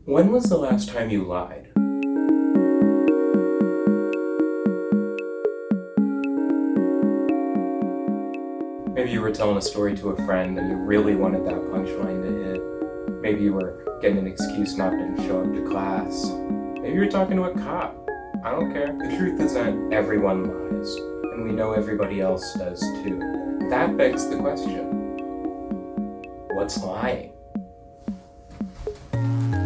When was the last time you lied? Maybe you were telling a story to a friend and you really wanted that punchline to hit. Maybe you were getting an excuse not to show up to class. Maybe you were talking to a cop. I don't care. The truth is that everyone lies, and we know everybody else does too. That begs the question, what's lying?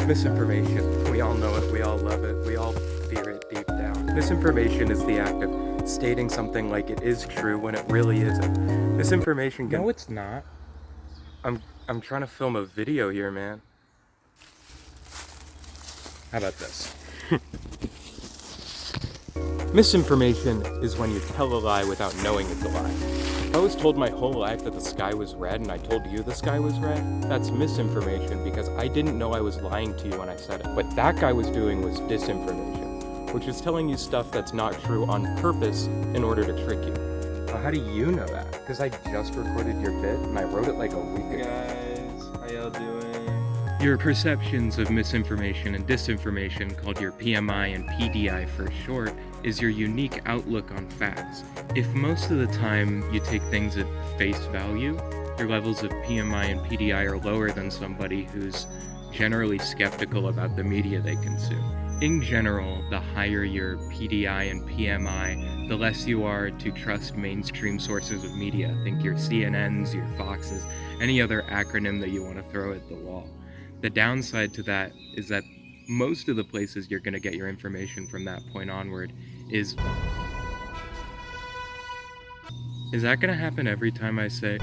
Misinformation. We all know it, we all love it, we all fear it deep down. Misinformation is the act of stating something like it is true when it really isn't. Misinformation can... No, it's not. I'm trying to film a video here, man. How about this? Misinformation is when you tell a lie without knowing it's a lie. If I was told my whole life that the sky was red and I told you the sky was red, that's misinformation because I didn't know I was lying to you when I said it. What that guy was doing was disinformation, which is telling you stuff that's not true on purpose in order to trick you. Well, how do you know that? Because I just recorded your bit and I wrote it like a week ago. Guys, how y'all doing? Your perceptions of misinformation and disinformation, called your PMI and PDI for short, is your unique outlook on facts. If most of the time you take things at face value, your levels of PMI and PDI are lower than somebody who's generally skeptical about the media they consume. In general, the higher your PDI and PMI, the less you are to trust mainstream sources of media. Think your CNNs, your Foxes, any other acronym that you want to throw at the wall. The downside to that is that most of the places you're going to get your information from that point onward is that going to happen every time I say,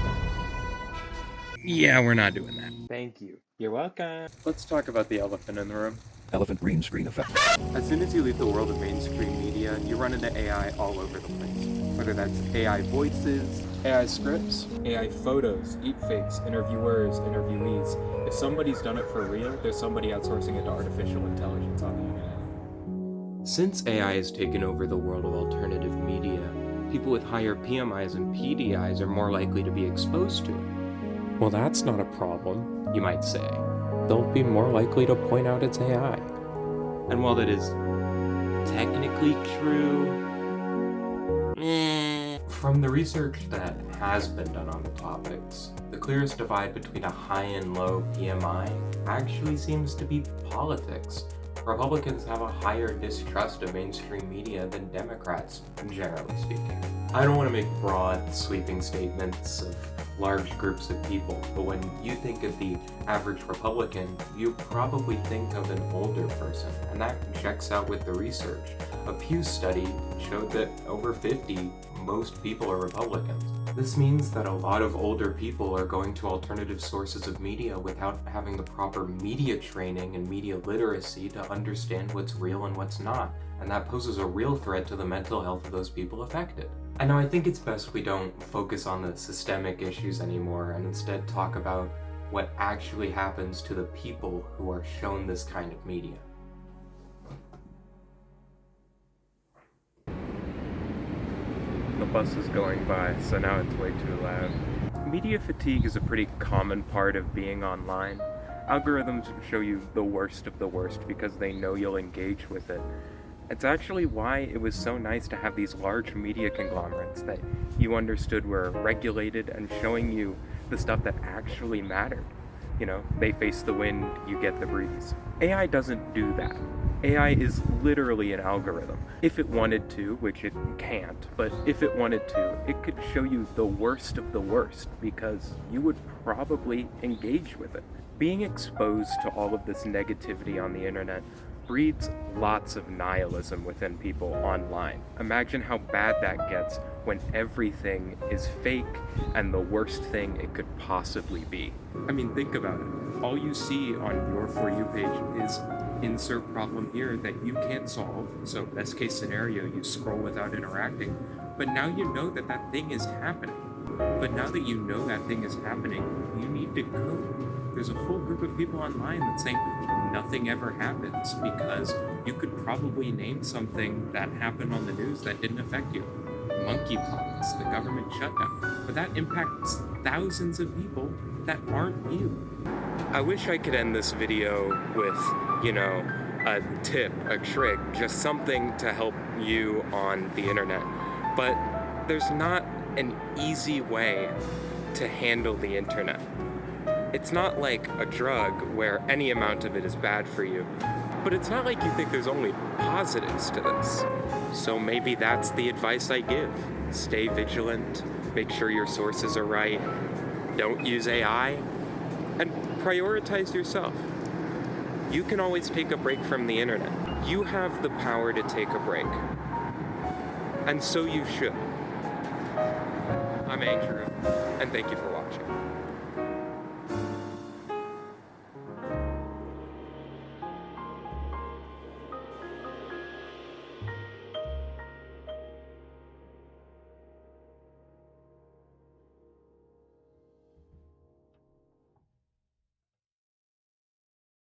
yeah, we're not doing that? Thank you. You're welcome. Let's talk about the elephant in the room. Elephant green screen effect. As soon as you leave the world of mainstream media, you run into AI all over the place. Whether that's AI voices, AI scripts, AI photos, deepfakes, interviewers, interviewees. If somebody's done it for real, there's somebody outsourcing it to artificial intelligence on the internet. Since AI has taken over the world of alternative media, people with higher PMIs and PDIs are more likely to be exposed to it. Well, that's not a problem, you might say. They'll be more likely to point out it's AI. And while that is technically true, from the research that has been done on the topics, the clearest divide between a high and low PMI actually seems to be politics. Republicans have a higher distrust of mainstream media than Democrats, generally speaking. I don't want to make broad, sweeping statements of large groups of people, but when you think of the average Republican, you probably think of an older person, and that checks out with the research. A Pew study showed that over 50, most people are Republicans. This means that a lot of older people are going to alternative sources of media without having the proper media training and media literacy to understand what's real and what's not, and that poses a real threat to the mental health of those people affected. I know I think it's best we don't focus on the systemic issues anymore and instead talk about what actually happens to the people who are shown this kind of media. The bus is going by, so now it's way too loud. Media fatigue is a pretty common part of being online. Algorithms show you the worst of the worst because they know you'll engage with it. It's actually why it was so nice to have these large media conglomerates that you understood were regulated and showing you the stuff that actually mattered. You know, they face the wind, you get the breeze. AI doesn't do that. AI is literally an algorithm. If it wanted to, which it can't, but if it wanted to, it could show you the worst of the worst because you would probably engage with it. Being exposed to all of this negativity on the internet breeds lots of nihilism within people online. Imagine how bad that gets when everything is fake and the worst thing it could possibly be. I mean, think about it. All you see on your For You page is insert problem here that you can't solve. So best case scenario, you scroll without interacting. But now you know that that thing is happening. But now that you know that thing is happening, you need to code. There's a whole group of people online that say nothing ever happens because you could probably name something that happened on the news that didn't affect you. Monkeypox, the government shutdown. But that impacts thousands of people that aren't you. I wish I could end this video with a tip, a trick, just something to help you on the internet. But there's not an easy way to handle the internet. It's not like a drug where any amount of it is bad for you, but it's not like you think there's only positives to this. So maybe that's the advice I give. Stay vigilant, make sure your sources are right, don't use AI, and prioritize yourself. You can always take a break from the internet. You have the power to take a break. And so you should. I'm Andrew, and thank you for watching.